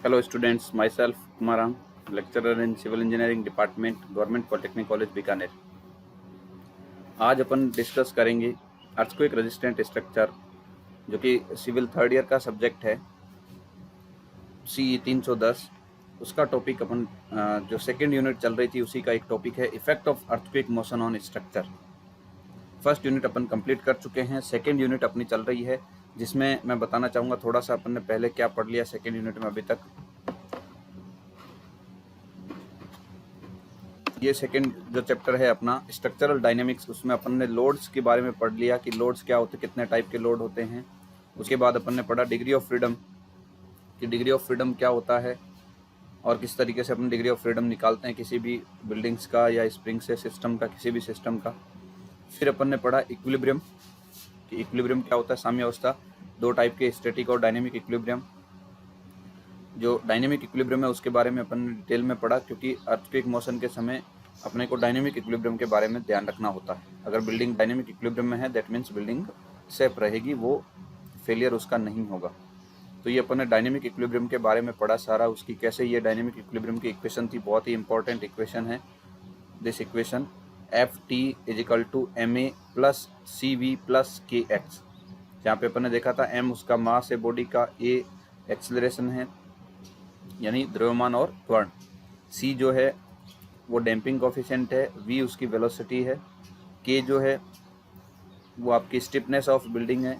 Hello students, myself Kumarang, lecturer in Civil Engineering Department, Government Polytechnic College Bikaner. आज अपन discuss करेंगे earthquake resistant structure, जो कि civil third year का subject है, CE 310। उसका टॉपिक अपन जो सेकेंड यूनिट चल रही थी उसी का एक टॉपिक है, effect of earthquake motion on structure. First unit upon complete कर चुके हैं, सेकेंड यूनिट अपनी चल रही है, जिसमें मैं बताना चाहूँगा थोड़ा सा अपन ने पहले क्या पढ़ लिया सेकेंड यूनिट में अभी तक। ये सेकंड जो चैप्टर है अपना स्ट्रक्चरल डायनेमिक्स, उसमें अपन ने लोड्स के बारे में पढ़ लिया कि लोड्स क्या होते हैं, कितने टाइप के लोड होते हैं। उसके बाद अपन ने पढ़ा डिग्री ऑफ फ्रीडम, कि डिग्री ऑफ फ्रीडम क्या होता है और किस तरीके से अपन डिग्री ऑफ फ्रीडम निकालते हैं किसी भी बिल्डिंग्स का या स्प्रिंग से सिस्टम का, किसी भी सिस्टम का। फिर अपन ने पढ़ा इक्विलिब्रियम, कि इक्विलिब्रियम क्या होता है, साम्यावस्था। दो टाइप के, स्टैटिक और डायनेमिक इक्विलिब्रियम। जो डायनेमिक इक्विलिब्रियम है उसके बारे में अपन ने डिटेल में पढ़ा, क्योंकि अर्थक्वेक मोशन के समय अपने को डायनेमिक इक्विलिब्रियम के बारे में ध्यान रखना होता है। अगर बिल्डिंग डायनेमिक इक्विलिब्रियम में है, दैट मीन्स बिल्डिंग सेफ रहेगी, वो फेलियर उसका नहीं होगा। तो ये अपन ने डायनेमिक इक्विलिब्रियम के बारे में पढ़ा सारा, उसकी कैसे ये डायनेमिक इक्विलिब्रियम की इक्वेशन थी, बहुत ही इंपॉर्टेंट इक्वेशन है this equation, Ft = ma + cv + kx। जहाँ पे अपन ने देखा था m उसका मास है बॉडी का, a एक्सेलरेशन है यानी द्रव्यमान और त्वरण, c जो है वो डैम्पिंग कोफिशिएंट है, v उसकी वेलोसिटी है, k जो है वो आपकी स्टिफनेस ऑफ बिल्डिंग है,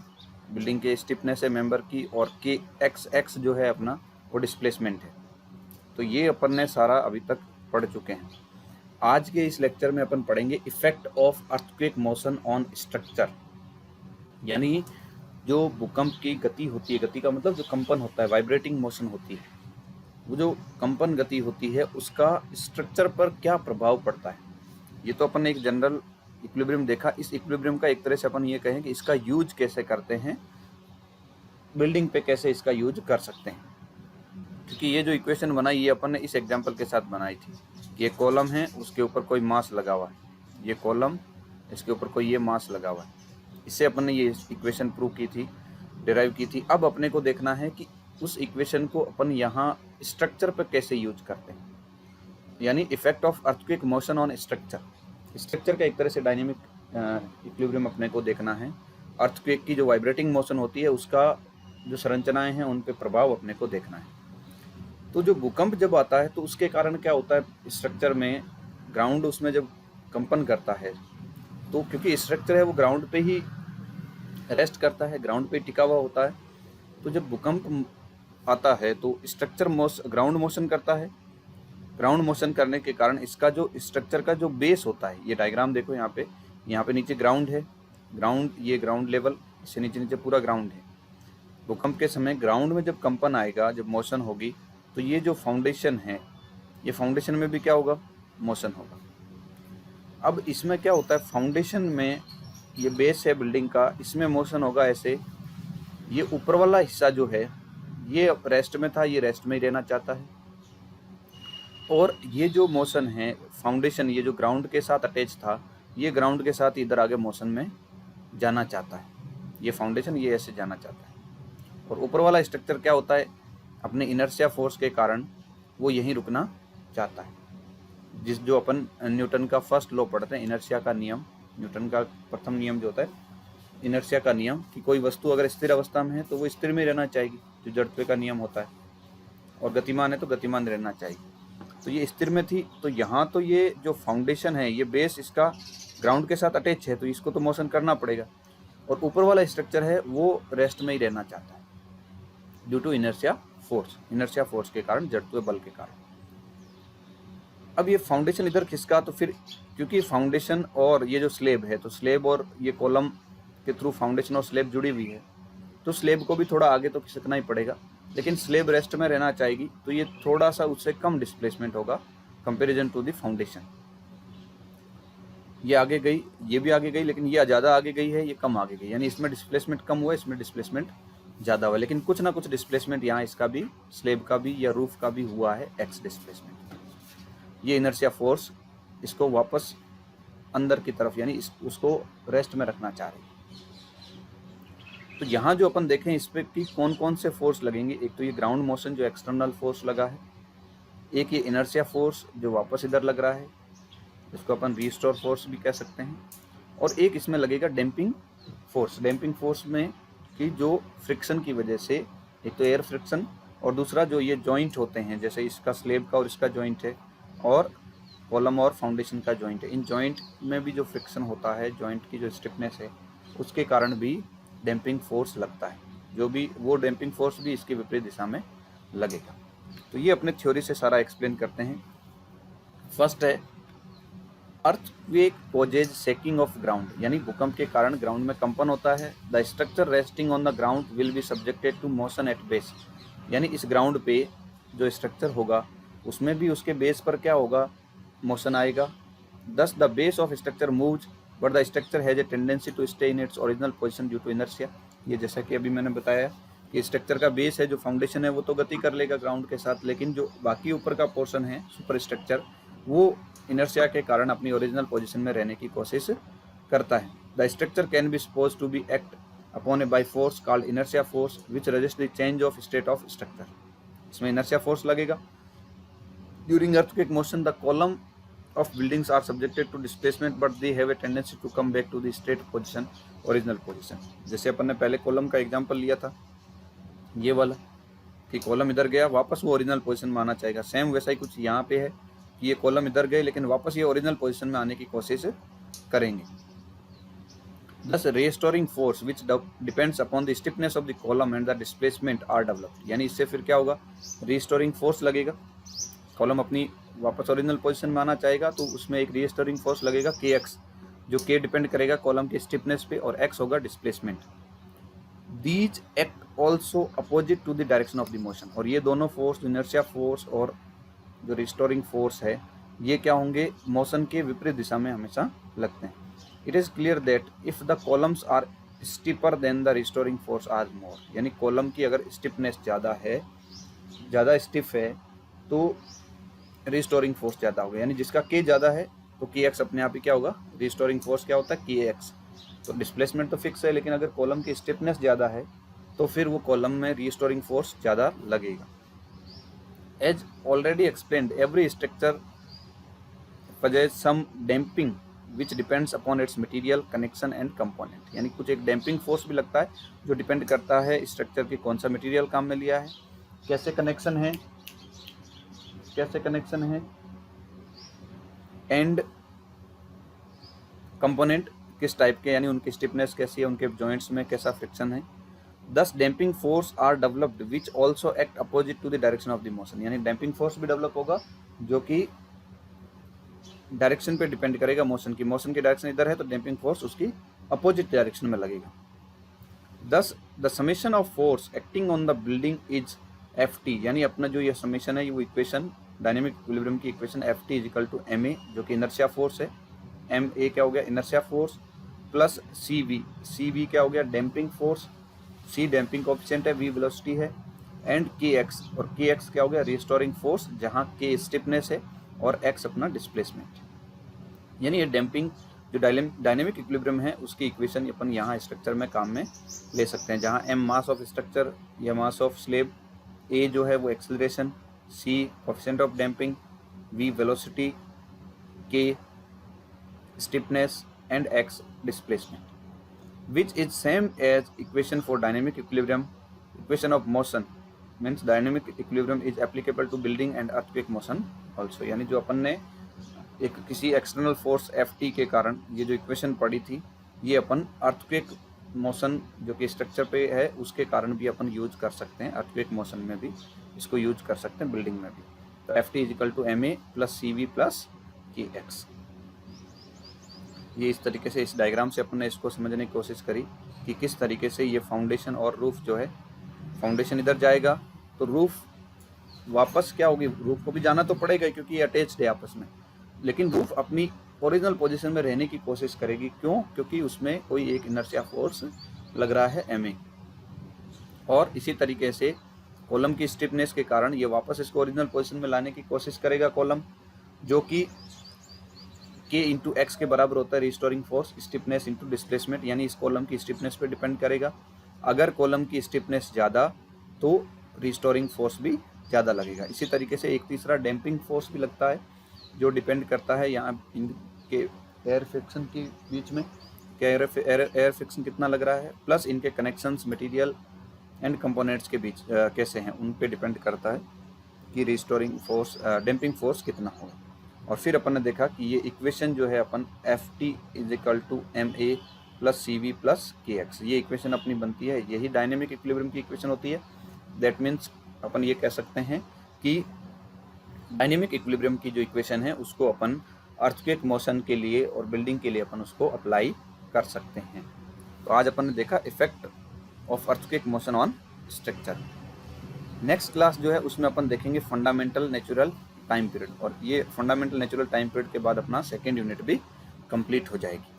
बिल्डिंग के स्टिफनेस है मेंबर की, और k x जो है अपना वो डिस्प्लेसमेंट है। तो ये अपन ने सारा अभी तक पढ़ चुके हैं। आज के इस लेक्चर में अपन पढ़ेंगे effect of earthquake motion on structure, यानी जो भूकंप की गति होती है, गति का मतलब जो कंपन होता है, वाइब्रेटिंग मोशन होती है, वो जो कंपन गति होती है उसका स्ट्रक्चर पर क्या प्रभाव पड़ता है। ये तो अपन ने एक जनरल इक्विलिब्रियम देखा। इस इक्विलिब्रियम का एक तरह से अपन ये कहें कि इसका यूज कैसे करते हैं, बिल्डिंग पे कैसे इसका यूज कर सकते हैं। क्योंकि ये जो इक्वेशन बनाई ये अपन ने इस एग्जांपल के साथ बनाई थी कि ये कॉलम है, उसके ऊपर कोई मास लगा हुआ है, ये कॉलम, इसके ऊपर कोई ये मास लगा हुआ है। इससे अपन ने ये इक्वेशन प्रूव की थी, डिराइव की थी। अब अपने को देखना है कि उस इक्वेशन को अपन यहाँ स्ट्रक्चर पर कैसे यूज करते हैं, यानी effect of earthquake motion on structure. Structure का एक तरह से डायनेमिक इक्विलिब्रियम अपने को देखना है। अर्थक्वेक की जो वाइब्रेटिंग मोशन होती है उसका जो संरचनाएं हैं उन पे प्रभाव अपने को देखना है। तो जो भूकंप जब आता है तो उसके कारण क्या होता है स्ट्रक्चर में, ग्राउंड उसमें जब कंपन करता है, तो क्योंकि स्ट्रक्चर है वो ग्राउंड पे ही रेस्ट करता है, ग्राउंड पे टिका हुआ होता है, तो जब भूकंप आता है तो स्ट्रक्चर ग्राउंड मोशन करता है। ग्राउंड मोशन करने के कारण इसका जो स्ट्रक्चर का जो बेस होता है, ये डायग्राम देखो यहाँ पे नीचे ग्राउंड है, ग्राउंड, ये ग्राउंड लेवल, इससे नीचे नीचे पूरा ग्राउंड है। भूकंप के समय ग्राउंड में जब कंपन आएगा, जब मोशन होगी, तो ये जो फाउंडेशन है, ये फाउंडेशन में भी क्या होगा, मोशन होगा। अब इसमें क्या होता है, फाउंडेशन में ये बेस है बिल्डिंग का, इसमें मोशन होगा ऐसे। ये ऊपर वाला हिस्सा जो है ये रेस्ट में था, ये रेस्ट में ही रहना चाहता है, और ये जो मोशन है फाउंडेशन, ये जो ग्राउंड के साथ अटैच था, ये ग्राउंड के साथ इधर आगे मोशन में जाना चाहता है। ये फाउंडेशन ये ऐसे जाना चाहता है, और ऊपर वाला स्ट्रक्चर क्या होता है, अपने इनर्शिया फोर्स के कारण वो यहीं रुकना चाहता है। जो अपन न्यूटन का फर्स्ट लॉ पढ़ते हैं, इनर्शिया का नियम, न्यूटन का प्रथम नियम जो होता है इनर्शिया का नियम, कि कोई वस्तु अगर स्थिर अवस्था में है तो वो स्थिर में रहना चाहेगी, जो जड़त्व का नियम होता है, और गतिमान है तो गतिमान रहना चाहिए। तो ये स्थिर में थी, तो यहाँ तो ये जो फाउंडेशन है, ये बेस इसका ग्राउंड के साथ अटैच है, तो इसको तो मोशन करना पड़ेगा, और ऊपर वाला स्ट्रक्चर है वो रेस्ट में ही रहना चाहता है ड्यू टू इनर्शिया फोर्स के कारण, जड़त्व बल के कारण। अब ये फाउंडेशन इधर खिसका, तो फिर क्योंकि फाउंडेशन और ये जो स्लेब है, तो स्लेब और ये कॉलम के थ्रू फाउंडेशन और स्लेब जुड़ी हुई है, तो स्लेब को भी थोड़ा आगे तो खिसकना ही पड़ेगा, लेकिन स्लेब रेस्ट में रहना चाहेगी, तो ये थोड़ा सा उससे कम डिस्प्लेसमेंट होगा कंपैरिजन टू द फाउंडेशन। ये आगे गई, ये भी आगे गई, लेकिन ये ज़्यादा आगे गई है, ये कम आगे गई, यानी इसमें डिस्प्लेसमेंट कम हुआ, इसमें डिस्प्लेसमेंट ज़्यादा हुआ, लेकिन कुछ ना कुछ डिस्प्लेसमेंट यहाँ इसका भी, स्लेब का भी या रूफ का भी हुआ है, एक्स डिस्प्लेसमेंट। ये इनर्शिया फोर्स इसको वापस अंदर की तरफ, यानी उसको रेस्ट में रखना चाह रही है। तो यहाँ जो अपन देखें इस पर कि कौन कौन से फोर्स लगेंगे, एक तो ये ग्राउंड मोशन जो एक्सटर्नल फोर्स लगा है, एक ये इनर्शिया फोर्स जो वापस इधर लग रहा है, इसको अपन रीस्टोर फोर्स भी कह सकते हैं, और एक इसमें लगेगा डैम्पिंग फोर्स। डैम्पिंग फोर्स में कि जो फ्रिक्शन की वजह से, एक तो एयर फ्रिक्शन और दूसरा जो ये जॉइंट होते हैं, जैसे इसका स्लेब का और इसका जॉइंट है और कॉलम और फाउंडेशन का जॉइंट है, इन जॉइंट में भी जो फ्रिक्शन होता है, जॉइंट की जो स्टिफनेस है, उसके कारण भी डैम्पिंग फोर्स लगता है, जो भी वो डैम्पिंग फोर्स भी इसके विपरीत दिशा में लगेगा। तो ये अपने थ्योरी से सारा एक्सप्लेन करते हैं। फर्स्ट है earthquake causes shaking of ground, यानी भूकंप के कारण ग्राउंड में कंपन होता है। The structure resting on the ground will be subjected to motion at base, यानी इस ग्राउंड पे जो स्ट्रक्चर होगा उसमें भी उसके बेस पर क्या होगा, मोशन आएगा। Thus the base of structure moves but the structure has a tendency to stay in its original position due to inertia. ये जैसा कि अभी मैंने बताया कि स्ट्रक्चर का बेस है, जो फाउंडेशन है, वो तो गति कर लेगा ग्राउंड के साथ, लेकिन जो बाकी ऊपर का पोर्शन है, सुपर स्ट्रक्चर, वो इनर्शिया के कारण अपनी ओरिजिनल पोजीशन में रहने की कोशिश करता है। The structure can be suppose to be act upon a by force called inertia force which resist the change of state of structure. इसमें इनर्शिया फोर्स लगेगा। During earthquake motion the column of buildings are subjected to displacement but they have a tendency to come back to the state position, original position। जैसे अपन ने पहले column का example लिया था, ये वाला कि कॉलम इधर गया, वापस वो ओरिजिनल पोजीशन में आना चाहेगा। सेम वैसा ही कुछ यहाँ पे है कि ये कॉलम इधर गए लेकिन वापस ये ओरिजिनल पोजीशन में आने की कोशिश करेंगे। Thus restoring force which depends upon the stiffness of the column and the displacement are developed, यानी इससे फिर क्या होगा, रिस्टोरिंग फोर्स लगेगा। कॉलम अपनी वापस ओरिजिनल पोजीशन में आना चाहेगा तो उसमें एक रिस्टोरिंग फोर्स लगेगा kx, जो k डिपेंड करेगा कॉलम के स्टिफनेस पे और x होगा displacement. These act also opposite to the direction of the motion, और ये दोनों फोर्स, इनर्शिया फोर्स और जो रिस्टोरिंग फोर्स है, ये क्या होंगे, मोशन के विपरीत दिशा में हमेशा लगते हैं। It is clear that if the columns are stiffer then the restoring force are more, यानी कॉलम की अगर स्टिफनेस ज़्यादा है, ज़्यादा स्टिफ है, तो रिस्टोरिंग फोर्स ज़्यादा होगा, यानी जिसका के ज़्यादा है तो के एक्स अपने आप ही क्या होगा, रिस्टोरिंग फोर्स क्या होता है, के एक्स। तो डिस्प्लेसमेंट तो फिक्स है, लेकिन अगर कॉलम की स्टिफनेस ज़्यादा है तो फिर वो कॉलम में रिस्टोरिंग फोर्स ज़्यादा लगेगा। As already explained every structure possess some damping which depends upon its material, connection and component, यानी कुछ एक डैम्पिंग फोर्स भी लगता है जो डिपेंड करता है स्ट्रक्चर की कौन सा मटेरियल काम में लिया है, कैसे कनेक्शन है एंड कंपोनेंट किस टाइप के, यानी उनकी स्टिफनेस कैसी है, उनके जॉइंट्स में कैसा फ्रिक्शन है। Thus damping force are developed which also act opposite to the direction of the motion, यानी डैम्पिंग फोर्स भी डेवलप होगा जो कि डायरेक्शन पे डिपेंड करेगा मोशन की, मोशन की डायरेक्शन इधर है तो डैम्पिंग फोर्स उसकी अपोजिट डायरेक्शन में लगेगा। Thus the summation of force acting on the building is Ft, यानी अपना जो ये समेशन है, वो इक्वेशन डायनेमिक इक्विलिब्रियम की equation Ft is equal to ma, जो कि इनर्शिया फोर्स है, ma क्या हो गया, इनर्शिया फोर्स, प्लस cv क्या हो गया, damping force, c damping coefficient है, v वेलोसिटी है, एंड kx, और kx क्या हो गया, रिस्टोरिंग फोर्स, जहाँ k स्टिफनेस है और x अपना डिस्प्लेसमेंट। यानी ये डैम्पिंग जो डायनेमिक इक्विलिब्रियम है उसकी इक्वेशन अपन यहाँ स्ट्रक्चर में काम में ले सकते हैं, जहाँ m मास ऑफ स्ट्रक्चर या मास ऑफ स्लेब, a जो है वो acceleration, c coefficient of damping, v velocity, k stiffness and x displacement, which is same as equation for dynamic equilibrium, equation of motion means dynamic equilibrium is applicable to building and earthquake motion also। यानी जो अपन ने एक किसी external force Ft के कारण ये जो equation पढ़ी थी, ये अपन अर्थक्वेक मोशन जो कि स्ट्रक्चर पे है उसके कारण भी अपन यूज कर सकते हैं, अर्थक्वेक मोशन में भी इसको यूज कर सकते हैं, बिल्डिंग में भी। तो Ft is equal to ma plus cv plus kx। ये इस तरीके से इस डायग्राम से अपन ने इसको समझने की कोशिश करी कि किस तरीके से ये फाउंडेशन और रूफ जो है, फाउंडेशन इधर जाएगा तो रूफ वापस क्या होगी, रूफ को भी जाना तो पड़ेगा क्योंकि ये अटैच्ड है आपस में, लेकिन रूफ अपनी ओरिजिनल पोजीशन में रहने की कोशिश करेगी। क्यों? क्योंकि उसमें कोई एक इनर्शिया फोर्स लग रहा है ma, और इसी तरीके से कॉलम की स्टिफनेस के कारण ये वापस इसको ओरिजिनल पोजीशन में लाने की कोशिश करेगा कॉलम, जो कि k इंटू एक्स के बराबर होता है restoring force, stiffness into displacement, यानी इस कॉलम की स्टिफनेस पे डिपेंड करेगा। अगर कॉलम की स्टिफनेस ज़्यादा तो रिस्टोरिंग फोर्स भी ज़्यादा लगेगा। इसी तरीके से एक तीसरा डैम्पिंग फोर्स भी लगता है, जो डिपेंड करता है यहाँ इनके एयर फ्रिक्शन के बीच में, क्या एयर फ्रिक्शन कितना लग रहा है, प्लस इनके कनेक्शंस मटेरियल एंड कंपोनेंट्स के बीच कैसे हैं, उन पे डिपेंड करता है कि रिस्टोरिंग फोर्स डैम्पिंग फोर्स कितना होगा। और फिर अपन ने देखा कि ये इक्वेशन जो है अपन Ft = ma + cv + kx, ये इक्वेशन अपनी बनती है, यही डायनेमिक इक्विलिब्रियम की इक्वेशन होती है। दैट मीन्स अपन ये कह सकते हैं कि डायनेमिक इक्विलिब्रियम की जो इक्वेशन है उसको अपन अर्थक्वेक मोशन के लिए और बिल्डिंग के लिए अपन उसको अप्लाई कर सकते हैं। तो आज अपन ने देखा effect of earthquake motion on structure. Next class जो है उसमें अपन देखेंगे फंडामेंटल नेचुरल टाइम पीरियड, और ये फंडामेंटल नेचुरल टाइम पीरियड के बाद अपना सेकेंड यूनिट भी कंप्लीट हो जाएगी।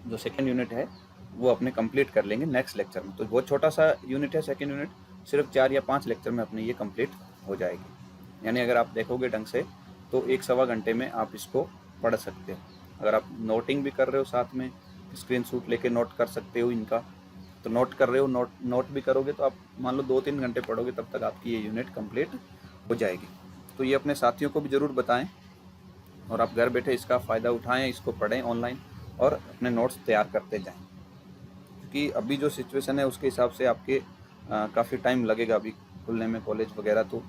जो सेकेंड यूनिट है वो अपने कंप्लीट कर लेंगे नेक्स्ट लेक्चर में। तो बहुत छोटा सा यूनिट है सेकेंड यूनिट, सिर्फ 4 या 5 लेक्चर में अपने ये कंप्लीट हो जाएगी। यानी अगर आप देखोगे ढंग से तो 1-1.25 घंटे में आप इसको पढ़ सकते हो। अगर आप नोटिंग भी कर रहे हो, साथ में स्क्रीनशॉट लेके नोट कर सकते हो इनका, तो नोट कर रहे हो, नोट भी करोगे तो आप मान लो 2-3 घंटे पढ़ोगे, तब तक आपकी ये यूनिट कंप्लीट हो जाएगी। तो ये अपने साथियों को भी ज़रूर बताएं और आप घर बैठे इसका फ़ायदा उठाएं, इसको पढ़ें ऑनलाइन और अपने नोट्स तैयार करते जाएं, क्योंकि अभी जो सिचुएशन है उसके हिसाब से आपके काफ़ी टाइम लगेगा अभी खुलने में कॉलेज वगैरह, तो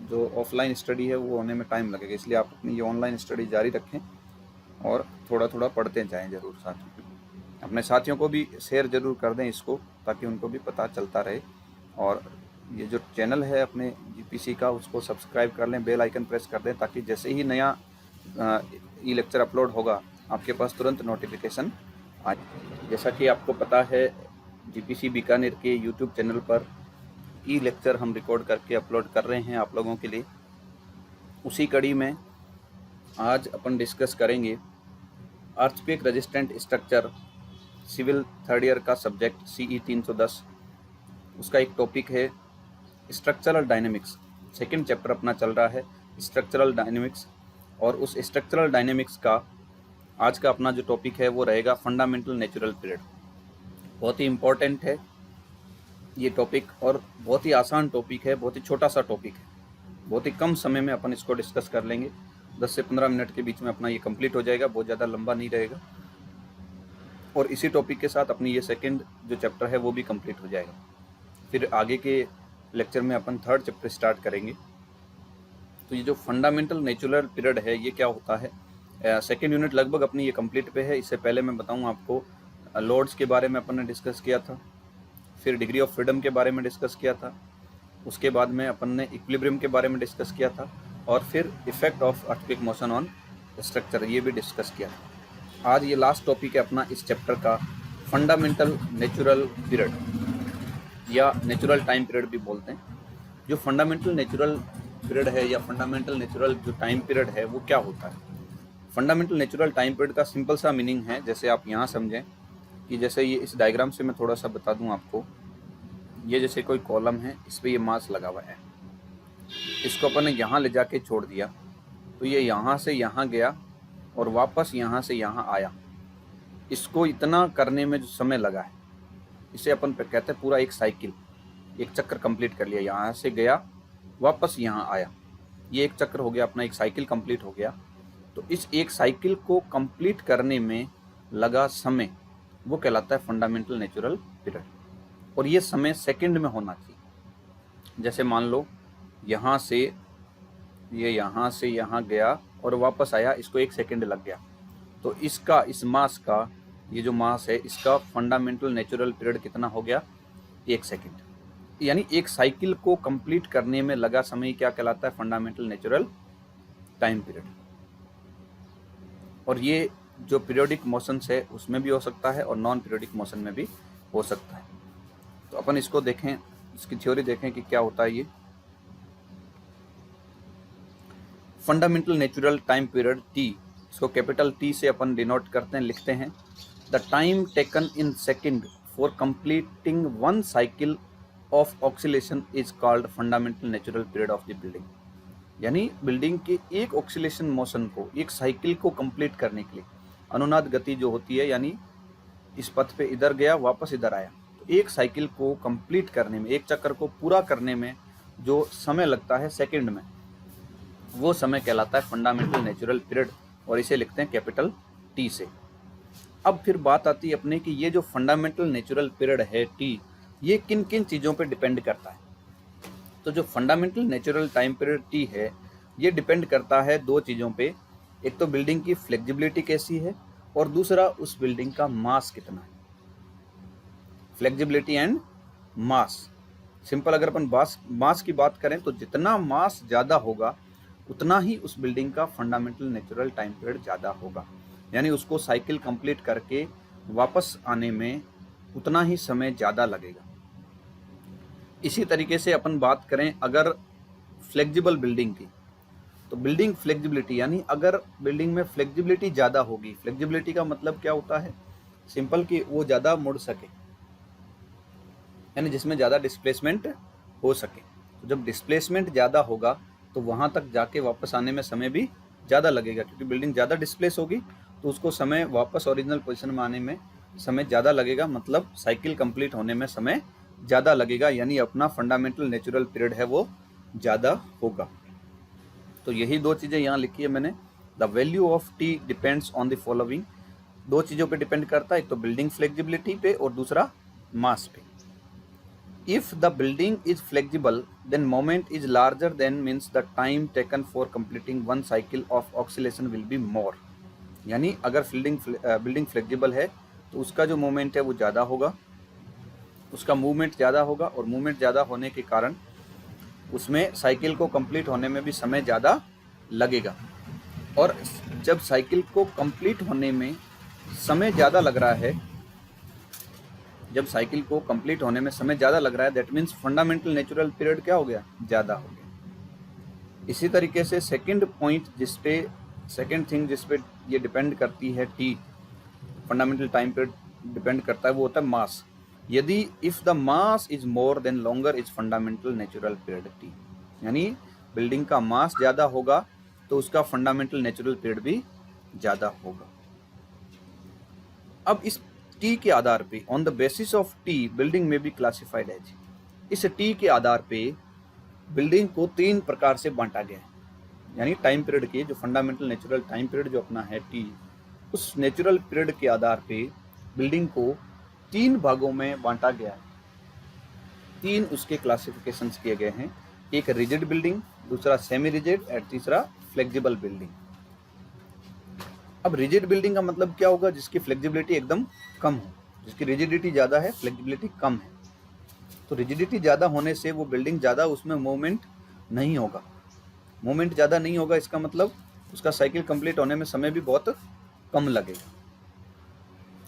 जो ऑफलाइन स्टडी है वो होने में टाइम लगेगा। इसलिए आप अपनी ये ऑनलाइन स्टडी जारी रखें और थोड़ा थोड़ा पढ़ते जाएं ज़रूर। साथ में अपने साथियों को भी शेयर ज़रूर कर दें इसको, ताकि उनको भी पता चलता रहे। और ये जो चैनल है अपने जीपीसी का उसको सब्सक्राइब कर लें, बेल आइकन प्रेस कर दें, ताकि जैसे ही नया ई लेक्चर अपलोड होगा आपके पास तुरंत नोटिफिकेशन आए। जैसा कि आपको पता है जीपीसी बीकानेर के यूट्यूब चैनल पर ई लेक्चर हम रिकॉर्ड करके अपलोड कर रहे हैं आप लोगों के लिए। उसी कड़ी में आज अपन डिस्कस करेंगे earthquake resistant structure, civil 3rd year का सब्जेक्ट CE 310। उसका एक टॉपिक है स्ट्रक्चरल डायनेमिक्स। सेकंड चैप्टर अपना चल रहा है स्ट्रक्चरल डायनेमिक्स, और उस स्ट्रक्चरल डायनेमिक्स का आज का अपना जो टॉपिक है वो रहेगा फंडामेंटल नेचुरल पीरियड। बहुत ही इम्पोर्टेंट है ये टॉपिक और बहुत ही आसान टॉपिक है, बहुत ही छोटा सा टॉपिक है, बहुत ही कम समय में अपन इसको डिस्कस कर लेंगे। 10 से 15 मिनट के बीच में अपना ये कंप्लीट हो जाएगा, बहुत ज़्यादा लंबा नहीं रहेगा। और इसी टॉपिक के साथ अपनी ये सेकंड जो चैप्टर है वो भी कंप्लीट हो जाएगा। फिर आगे के लेक्चर में अपन 3rd चैप्टर स्टार्ट करेंगे। तो ये जो फंडामेंटल नेचुरल पीरियड है ये क्या होता है, सेकेंड यूनिट लगभग अपनी ये कंप्लीट पे है। इससे पहले मैं बताऊँ आपको लोड्स के बारे में अपन ने डिस्कस किया था, फिर डिग्री ऑफ फ्रीडम के बारे में डिस्कस किया था, उसके बाद में अपन ने इक्विलिब्रियम के बारे में डिस्कस किया था, और फिर effect of earthquake motion on structure ये भी डिस्कस किया था। आज ये लास्ट टॉपिक है अपना इस चैप्टर का, फंडामेंटल नेचुरल पीरियड या नेचुरल टाइम पीरियड भी बोलते हैं। जो फंडामेंटल नेचुरल पीरियड है या फंडामेंटल नेचुरल जो टाइम पीरियड है वो क्या होता है। फंडामेंटल नेचुरल टाइम पीरियड का सिंपल सा मीनिंग है, जैसे आप यहाँ समझें कि जैसे ये इस डायग्राम से मैं थोड़ा सा बता दूँ आपको। ये जैसे कोई कॉलम है, इस पर ये मास लगा हुआ है, इसको अपन ने यहाँ ले जाके छोड़ दिया, तो ये यहाँ से यहाँ गया और वापस यहाँ से यहाँ आया। इसको इतना करने में जो समय लगा है इसे अपन कहते हैं पूरा एक साइकिल, एक चक्र कंप्लीट कर लिया। यहाँ से गया वापस यहाँ आया, ये एक चक्र हो गया अपना, एक साइकिल कंप्लीट हो गया। तो इस एक साइकिल को कंप्लीट करने में लगा समय वो कहलाता है फंडामेंटल नेचुरल पीरियड। और ये समय सेकंड में होना चाहिए। जैसे मान लो यहाँ से यहाँ गया और वापस आया, इसको 1 सेकंड लग गया, तो इसका इस मास का ये जो मास है इसका फंडामेंटल नेचुरल पीरियड कितना हो गया, 1 सेकंड। यानी एक साइकिल को कंप्लीट करने में लगा समय क्या कहलाता है, फंडामेंटल नेचुरल टाइम पीरियड। और ये जो पीरियोडिक मोशंस है उसमें भी हो सकता है और नॉन पीरियोडिक मोशन में भी हो सकता है। तो अपन इसको देखें, इसकी थ्योरी देखें कि क्या होता है ये fundamental natural time period T, इसको कैपिटल T से अपन डिनोट करते हैं, लिखते हैं the time taken in second for completing one cycle of oscillation is called fundamental natural period of the building. यानी बिल्डिंग के एक ऑक्सीलेशन मोशन को, एक साइकिल को कंप्लीट करने के लिए अनुनाद गति जो होती है, यानी इस पथ पे इधर गया वापस इधर आया, एक साइकिल को कंप्लीट करने में, एक चक्कर को पूरा करने में जो समय लगता है सेकंड में, वो समय कहलाता है फंडामेंटल नेचुरल पीरियड, और इसे लिखते हैं कैपिटल टी से। अब फिर बात आती है अपने कि ये जो फंडामेंटल नेचुरल पीरियड है टी, ये किन किन चीज़ों पे डिपेंड करता है। तो जो fundamental natural time period T है, ये डिपेंड करता है दो चीज़ों पे। एक तो बिल्डिंग की फ्लेक्सिबिलिटी कैसी है, और दूसरा उस बिल्डिंग का मास कितना है। Flexibility and mass. सिंपल अगर अपन मास की बात करें तो जितना मास ज़्यादा होगा उतना ही उस बिल्डिंग का फंडामेंटल नेचुरल टाइम पीरियड ज़्यादा होगा, यानी उसको साइकिल कंप्लीट करके वापस आने में उतना ही समय ज़्यादा लगेगा। इसी तरीके से अपन बात करें अगर फ्लेक्सिबल बिल्डिंग की, तो बिल्डिंग फ्लेक्सिबिलिटी यानी अगर बिल्डिंग में फ्लेक्सिबिलिटी ज़्यादा होगी। फ्लेक्सिबिलिटी का मतलब क्या होता है, सिंपल कि वो ज़्यादा मुड़ सके, यानी जिसमें ज़्यादा डिस्प्लेसमेंट हो सके। तो जब डिस्प्लेसमेंट ज़्यादा होगा तो वहाँ तक जाके वापस आने में समय भी ज़्यादा लगेगा, क्योंकि बिल्डिंग ज़्यादा डिस्प्लेस होगी तो उसको समय वापस ओरिजिनल पोजीशन में आने में समय ज़्यादा लगेगा, मतलब साइकिल कंप्लीट होने में समय ज़्यादा लगेगा, यानी अपना फंडामेंटल नेचुरल पीरियड है वो ज़्यादा होगा। तो यही दो चीज़ें यहाँ लिखी है मैंने। The value of T depends on the following. दो चीज़ों पे डिपेंड करता है, एक तो बिल्डिंग फ्लेक्सिबिलिटी पे और दूसरा मास पे। If the building is flexible, then moment is larger than means the time taken for completing one cycle of oscillation will be more। यानी अगर बिल्डिंग फ्लेक्सिबल है तो उसका जो मोमेंट है वो ज़्यादा होगा, उसका मूवमेंट ज़्यादा होगा, और मूवमेंट ज़्यादा होने के कारण उसमें साइकिल को कंप्लीट होने में भी समय ज़्यादा लगेगा। और जब साइकिल को कंप्लीट होने में समय ज़्यादा लग रहा है, जब साइकिल को कंप्लीट होने में समय ज़्यादा लग रहा है, that means fundamental natural period क्या हो गया, ज़्यादा हो गया। इसी तरीके से सेकंड थिंग जिस पे ये डिपेंड करती है T, fundamental time period depend करता है, वो होता है मास। यदि if the mass is more than longer is fundamental natural period T, यानी बिल्डिंग का मास ज़्यादा होगा तो उसका फंडामेंटल नेचुरल पीरियड भी ज़्यादा होगा। अब इस टी के आधार पे, on the basis of T building में भी क्लासिफाइड एज, इस टी के आधार पे बिल्डिंग को तीन प्रकार से बांटा गया है। यानी टाइम पीरियड के जो फंडामेंटल नेचुरल टाइम पीरियड जो अपना है टी, उस नेचुरल पीरियड के आधार पे बिल्डिंग को तीन भागों में बांटा गया है। तीन उसके क्लासिफिकेशंस किए गए हैं, एक रिजिड बिल्डिंग, दूसरा सेमी रिजिड और तीसरा फ्लेक्सिबल बिल्डिंग। अब रिजिड बिल्डिंग का मतलब क्या होगा, जिसकी फ्लेक्सिबिलिटी एकदम कम हो, जिसकी रिजिडिटी ज़्यादा है, फ्लेक्सिबिलिटी कम है। तो रिजिडिटी ज़्यादा होने से वो बिल्डिंग ज़्यादा, उसमें मूवमेंट नहीं होगा। मूवमेंट ज़्यादा नहीं होगा इसका मतलब उसका साइकिल कंप्लीट होने में समय भी बहुत कम लगेगा।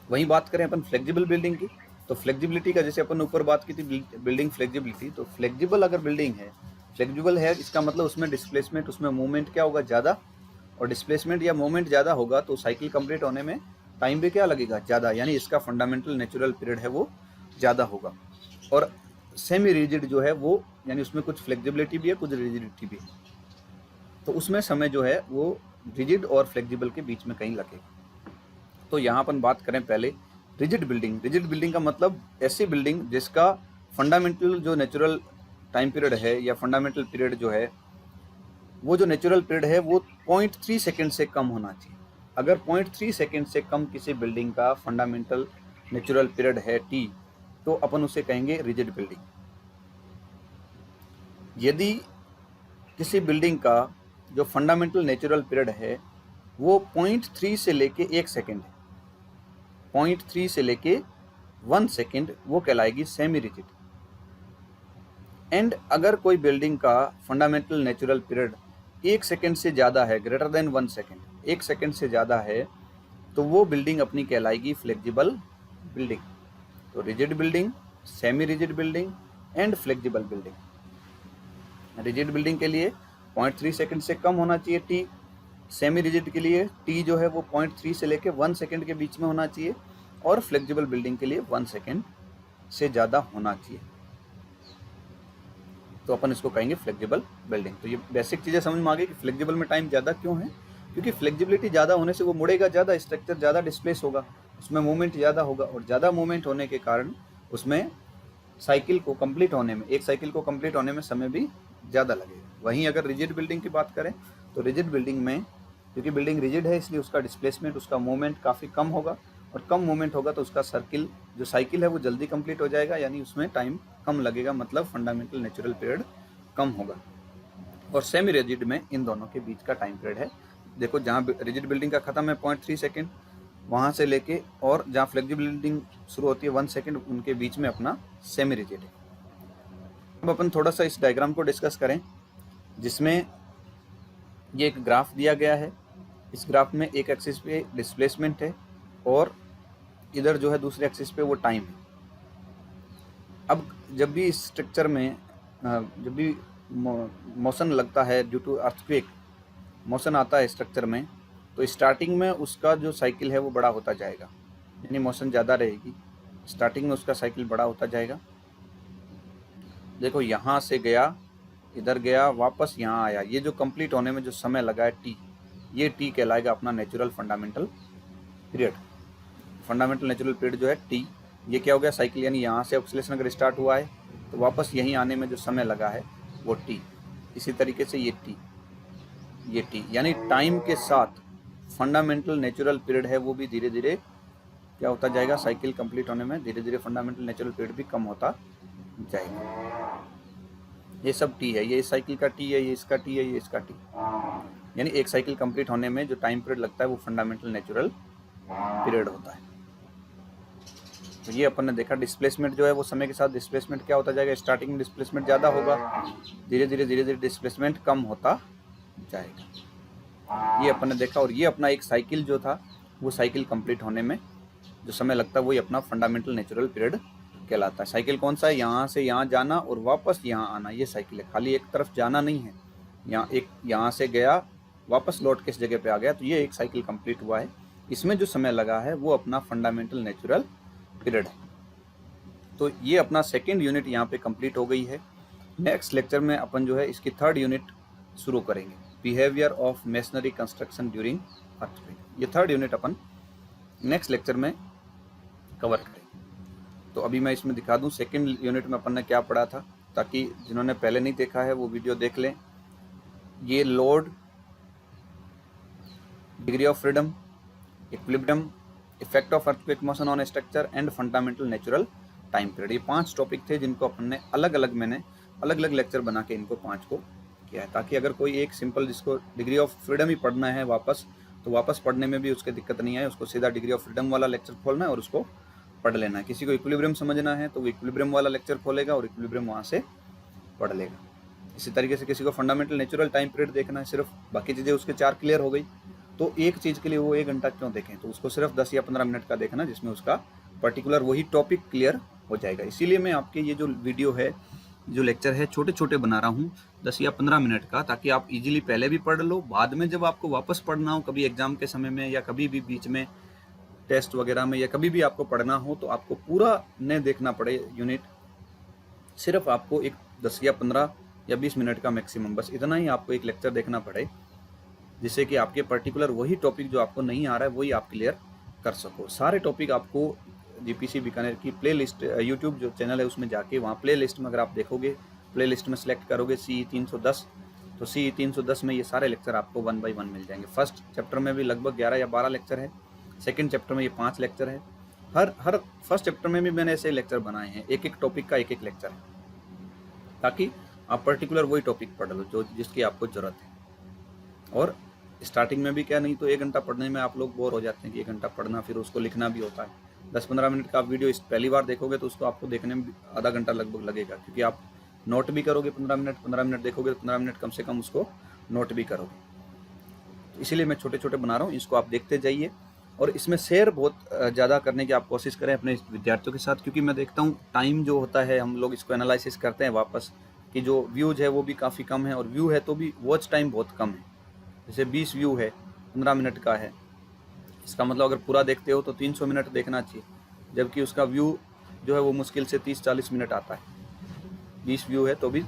वहीं बात करें अपन फ्लेक्सिबल बिल्डिंग की, तो फ्लेक्सिबिलिटी का जैसे अपन ऊपर बात की थी बिल्डिंग फ्लेक्सिबिलिटी, तो फ्लेक्सिबल अगर बिल्डिंग है, फ्लेक्सिबल है इसका मतलब उसमें डिस्प्लेसमेंट, उसमें मूवमेंट क्या होगा, ज़्यादा, और डिस्प्लेसमेंट या मूवमेंट ज़्यादा होगा तो साइकिल कंप्लीट होने में टाइम भी क्या लगेगा, ज़्यादा, यानी इसका फंडामेंटल नेचुरल पीरियड है वो ज़्यादा होगा। और सेमी रिजिड जो है वो, यानी उसमें कुछ फ्लेक्सिबिलिटी भी है, कुछ रिजिडिटी भी है, तो उसमें समय जो है वो रिजिड और फ्लेक्सिबल के बीच में कहीं लगेगा। तो यहाँ अपन बात करें पहले रिजिड बिल्डिंग। रिजिड बिल्डिंग का मतलब ऐसी बिल्डिंग जिसका फंडामेंटल जो नेचुरल टाइम पीरियड है या फंडामेंटल पीरियड जो है, वो जो नेचुरल पीरियड है वो 0.3 सेकेंड से कम होना चाहिए। अगर 0.3 सेकेंड से कम किसी बिल्डिंग का फंडामेंटल नेचुरल पीरियड है टी, तो अपन उसे कहेंगे रिजिड बिल्डिंग। यदि किसी बिल्डिंग का जो फंडामेंटल नेचुरल पीरियड है वो 0.3 से लेके 1 सेकेंड है, 0.3 से लेके 1 सेकेंड, वो कहलाएगी सेमी रिजिड। एंड अगर कोई बिल्डिंग का फंडामेंटल नेचुरल पीरियड 1 सेकेंड से ज़्यादा है, ग्रेटर देन 1 सेकेंड, 1 सेकेंड से ज़्यादा है, तो वो बिल्डिंग अपनी कहलाएगी फ्लेक्सिबल बिल्डिंग। तो rigid building, semi rigid building and flexible building. Rigid building के लिए 0.3 सेकेंड से कम होना चाहिए टी, सेमी रिजिड के लिए टी जो है वो 0.3 से लेके 1 सेकेंड के बीच में होना चाहिए, और फ्लेक्सिबल बिल्डिंग के लिए 1 सेकेंड से ज़्यादा होना चाहिए, तो अपन इसको कहेंगे फ्लेक्सिबल बिल्डिंग। तो ये बेसिक चीज़ें समझ में आ गई कि फ्लेक्सिबल में टाइम ज़्यादा क्यों है, क्योंकि फ्लेक्सिबिलिटी ज़्यादा होने से वो मुड़ेगा ज़्यादा, स्ट्रक्चर ज़्यादा डिस्प्लेस होगा, उसमें मूवमेंट ज़्यादा होगा, और ज़्यादा मूवमेंट होने के कारण उसमें साइकिल को कंप्लीट होने में, एक साइकिल को कंप्लीट होने में समय भी ज़्यादा लगेगा। वहीं अगर रिजिड बिल्डिंग की बात करें तो रिजिड बिल्डिंग में, क्योंकि बिल्डिंग रिजिड है इसलिए उसका डिस्प्लेसमेंट, उसका मूवमेंट काफ़ी कम होगा, और कम मूवमेंट होगा तो उसका सर्किल जो साइकिल है वो जल्दी कंप्लीट हो जाएगा, यानी उसमें टाइम कम लगेगा, मतलब फंडामेंटल नेचुरल पीरियड कम होगा। और सेमी रिजिड में इन दोनों के बीच का टाइम पीरियड है, देखो जहाँ रिजिड बिल्डिंग का खत्म है 0.3 सेकेंड, वहाँ से लेके और जहाँ फ्लेक्सिबल बिल्डिंग शुरू होती है 1 सेकेंड, उनके बीच में अपना सेमी रिजिड है। अब अपन थोड़ा सा इस डायग्राम को डिस्कस करें, जिसमें ये एक ग्राफ दिया गया है। इस ग्राफ में एक एक्सिस पे डिस्प्लेसमेंट है और इधर जो है दूसरे एक्सिस पे वो टाइम है। अब जब भी इस स्ट्रक्चर में जब भी मोशन लगता है ड्यू टू अर्थक्वेक, मोशन आता है स्ट्रक्चर में, तो स्टार्टिंग में उसका जो साइकिल है वो बड़ा होता जाएगा, यानी मोशन ज़्यादा रहेगी, स्टार्टिंग में उसका साइकिल बड़ा होता जाएगा। देखो यहाँ से गया, इधर गया, वापस यहाँ आया, ये जो कंप्लीट होने में जो समय लगा है टी, ये टी कहलाएगा अपना natural fundamental period. Fundamental natural period जो है टी, ये क्या हो गया साइकिल, यानी यहाँ से ऑक्सीलेशन अगर स्टार्ट हुआ है तो वापस यहीं आने में जो समय लगा है वो टी। इसी तरीके से ये टी, यानी टाइम के साथ फंडामेंटल नेचुरल पीरियड है वो भी धीरे धीरे क्या होता जाएगा, साइकिल कंप्लीट होने में धीरे धीरे फंडामेंटल नेचुरल पीरियड भी कम होता जाएगा। ये सब टी है, ये इस साइकिल का टी है, ये इसका टी है, ये इसका टी, यानी एक साइकिल कंप्लीट होने में जो टाइम पीरियड लगता है वो फंडामेंटल नेचुरल पीरियड होता है। तो ये अपन ने देखा डिस्प्लेसमेंट जो है वो समय के साथ डिस्प्लेसमेंट क्या होता जाएगा, स्टार्टिंग में डिस्प्लेसमेंट ज़्यादा होगा, धीरे धीरे डिस्प्लेसमेंट कम होता जाएगा, ये अपन ने देखा। और ये अपना एक साइकिल जो था वो साइकिल कंप्लीट होने में जो समय लगता है वही अपना फंडामेंटल नेचुरल पीरियड कहलाता है। साइकिल कौन सा है, यहाँ से यहाँ जाना और वापस यहाँ आना, ये साइकिल है, खाली एक तरफ जाना नहीं है, यहाँ से गया वापस लौट के इस जगह पे आ गया, तो ये एक साइकिल कंप्लीट हुआ है। इसमें जो समय लगा है वो अपना फंडामेंटल नेचुरल पीरियड है। तो ये अपना सेकेंड यूनिट यहाँ पे कंप्लीट हो गई है। नेक्स्ट लेक्चर में अपन जो है इसकी थर्ड यूनिट शुरू करेंगे, behaviour of masonry construction during earthquake. ये थर्ड यूनिट अपन नेक्स्ट लेक्चर में कवर करेंगे। तो अभी मैं इसमें दिखा दूं सेकेंड यूनिट में अपन ने क्या पढ़ा था, ताकि जिन्होंने पहले नहीं देखा है वो वीडियो देख लें। ये load, degree of freedom, equilibrium, effect of earthquake motion on structure and fundamental natural time period, ये 5 टॉपिक थे जिनको अपन ने अलग अलग लेक्चर बना के इनको 5 को किया है, ताकि अगर कोई एक सिंपल जिसको डिग्री ऑफ फ्रीडम ही पढ़ना है वापस, तो वापस पढ़ने में भी उसके दिक्कत नहीं आए, उसको सीधा डिग्री ऑफ फ्रीडम वाला लेक्चर खोलना है और उसको पढ़ लेना है। किसी को इक्विलिब्रियम समझना है तो वो इक्विलिब्रियम वाला लेक्चर खोलेगा और इक्विलिब्रियम वहाँ से पढ़ लेगा। इसी तरीके से किसी को फंडामेंटल नेचुरल टाइम पीरियड देखना है सिर्फ, बाकी चीज़ें उसके 4 क्लियर हो गई, तो एक चीज़ के लिए वो 1 घंटा क्यों देखें, तो उसको सिर्फ 10 या 15 मिनट का देखना जिसमें उसका पर्टिकुलर वही टॉपिक क्लियर हो जाएगा। इसीलिए मैं आपके ये जो वीडियो है, जो लेक्चर है, छोटे छोटे बना रहा हूँ 10 या 15 मिनट का, ताकि आप इजीली पहले भी पढ़ लो, बाद में जब आपको वापस पढ़ना हो कभी एग्जाम के समय में या कभी भी बीच में टेस्ट वगैरह में या कभी भी आपको पढ़ना हो, तो आपको पूरा न देखना पड़े यूनिट, सिर्फ आपको एक 10 या 15 या 20 मिनट का मैक्सिमम, बस इतना ही आपको एक लेक्चर देखना पड़े, जिससे कि आपके पर्टिकुलर वही टॉपिक जो आपको नहीं आ रहा है वही आप क्लियर कर सको। सारे टॉपिक आपको जीपीसी बीकानेर की प्ले लिस्ट, यूट्यूब जो चैनल है उसमें जाके वहाँ प्ले लिस्ट में अगर आप देखोगे, प्ले लिस्ट में सेलेक्ट करोगे CE 310, तो CE 310 में ये सारे लेक्चर आपको 1 बाय 1 मिल जाएंगे। फर्स्ट चैप्टर में भी लगभग 11 या 12 लेक्चर है, सेकेंड चैप्टर में ये 5 लेक्चर है, हर फर्स्ट चैप्टर में भी मैंने ऐसे लेक्चर बनाए हैं, एक एक टॉपिक का एक लेक्चर है, ताकि आप पर्टिकुलर वही टॉपिक पढ़ लो जो जिसकी आपको ज़रूरत है। और स्टार्टिंग में भी क्या, नहीं तो 1 घंटा पढ़ने में आप लोग बोर हो जाते हैं कि 1 घंटा पढ़ना, फिर उसको लिखना भी होता है। 10-15 मिनट का आप वीडियो इस पहली बार देखोगे तो उसको आपको देखने में आधा घंटा लगभग लगेगा, क्योंकि आप नोट भी करोगे 15 मिनट देखोगे, 15 मिनट कम से कम उसको नोट भी करोगे। तो इसीलिए मैं छोटे छोटे बना रहा हूँ, इसको आप देखते जाइए और इसमें शेयर बहुत ज़्यादा करने की आप कोशिश करें अपने विद्यार्थियों के साथ, क्योंकि मैं देखता हूँ टाइम जो होता है, हम लोग इसको एनालिसिस करते हैं वापस कि जो व्यूज़ है वो भी काफ़ी कम है, और व्यू है तो भी वॉच टाइम बहुत कम है। जैसे 20 व्यू है, 15 मिनट का है, इसका मतलब अगर पूरा देखते हो तो 300 मिनट देखना चाहिए, जबकि उसका व्यू जो है वो मुश्किल से 30-40 मिनट आता है। 20 व्यू है तो भी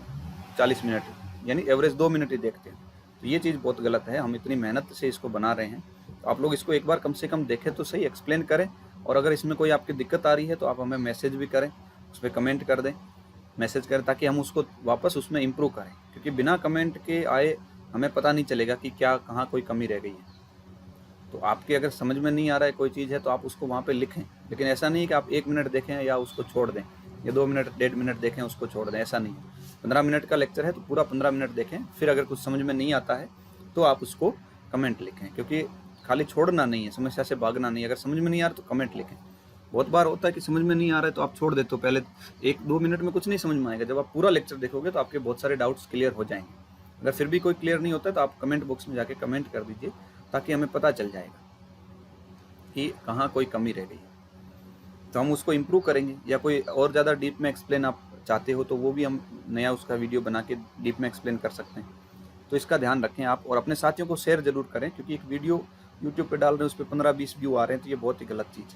40 मिनट, यानी एवरेज 2 मिनट ही देखते हैं। तो ये चीज़ बहुत गलत है, हम इतनी मेहनत से इसको बना रहे हैं, तो आप लोग इसको एक बार कम से कम देखें तो सही, एक्सप्लेन करें, और अगर इसमें कोई आपकी दिक्कत आ रही है तो आप हमें मैसेज भी करें, उस पर कमेंट कर दें, मैसेज करें, ताकि हम उसको वापस उसमें इम्प्रूव करें, क्योंकि बिना कमेंट के आए हमें पता नहीं चलेगा कि क्या कहाँ कोई कमी रह गई है। तो आपके अगर समझ में नहीं आ रहा है कोई चीज़ है तो आप उसको वहाँ पे लिखें, लेकिन ऐसा नहीं है कि आप 1 मिनट देखें या उसको छोड़ दें, या 2 मिनट 1.5 मिनट देखें उसको छोड़ दें, ऐसा नहीं है। 15 मिनट का लेक्चर है तो पूरा 15 मिनट देखें, फिर अगर कुछ समझ में नहीं आता है तो आप उसको कमेंट लिखें, क्योंकि खाली छोड़ना नहीं है, समस्या से भागना नहीं है। अगर समझ में नहीं आ रहा तो कमेंट लिखें। बहुत बार होता है कि समझ में नहीं आ रहा है तो आप छोड़ देते हो, पहले 1-2 मिनट में कुछ नहीं समझ में आएगा। जब आप पूरा लेक्चर देखोगे तो आपके बहुत सारे डाउट्स क्लियर हो जाएंगे। अगर फिर भी कोई क्लियर नहीं होता है तो आप कमेंट बॉक्स में जाके कमेंट कर दीजिए, ताकि हमें पता चल जाएगा कि कहाँ कोई कमी रह गई है, तो हम उसको इम्प्रूव करेंगे। या कोई और ज़्यादा डीप में एक्सप्लेन आप चाहते हो तो वो भी हम नया उसका वीडियो बना के डीप में एक्सप्लेन कर सकते हैं। तो इसका ध्यान रखें आप, और अपने साथियों को शेयर जरूर करें, क्योंकि एक वीडियो यूट्यूब पे डाल रहे हैं उस पर 15-20 व्यू आ रहे हैं तो ये बहुत ही गलत चीज़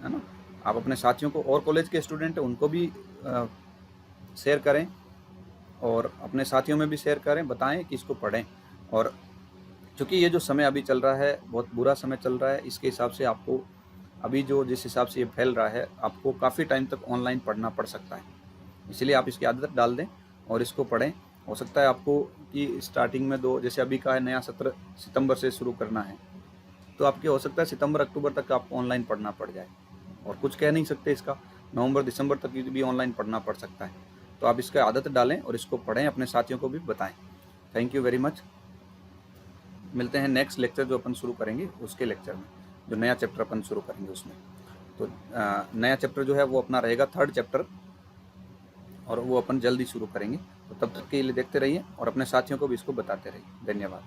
है ना। आप अपने साथियों को, और कॉलेज के स्टूडेंट हैं उनको भी शेयर करें, और अपने साथियों में भी शेयर करें, बताएं कि इसको पढ़ें। और क्योंकि ये जो समय अभी चल रहा है बहुत बुरा समय चल रहा है, इसके हिसाब से आपको अभी जो जिस हिसाब से ये फैल रहा है, आपको काफ़ी टाइम तक ऑनलाइन पढ़ना पड़ सकता है। इसलिए आप इसकी आदत डाल दें और इसको पढ़ें। हो सकता है आपको कि स्टार्टिंग में जैसे अभी का है नया सत्र सितंबर से शुरू करना है, तो आपके हो सकता है सितंबर अक्टूबर तक आपको ऑनलाइन पढ़ना पड़ जाए, और कुछ कह नहीं सकते इसका, नवंबर दिसंबर तक भी ऑनलाइन पढ़ना पड़ सकता है। तो आप इसका आदत डालें और इसको पढ़ें, अपने साथियों को भी बताएं। Thank you very much. मिलते हैं नेक्स्ट लेक्चर जो अपन शुरू करेंगे उसके लेक्चर में, जो नया चैप्टर अपन शुरू करेंगे उसमें। तो नया चैप्टर जो है वो अपना रहेगा 3rd चैप्टर, और वो अपन जल्दी शुरू करेंगे। तो तब तक के लिए देखते रहिए और अपने साथियों को भी इसको बताते रहिए। धन्यवाद।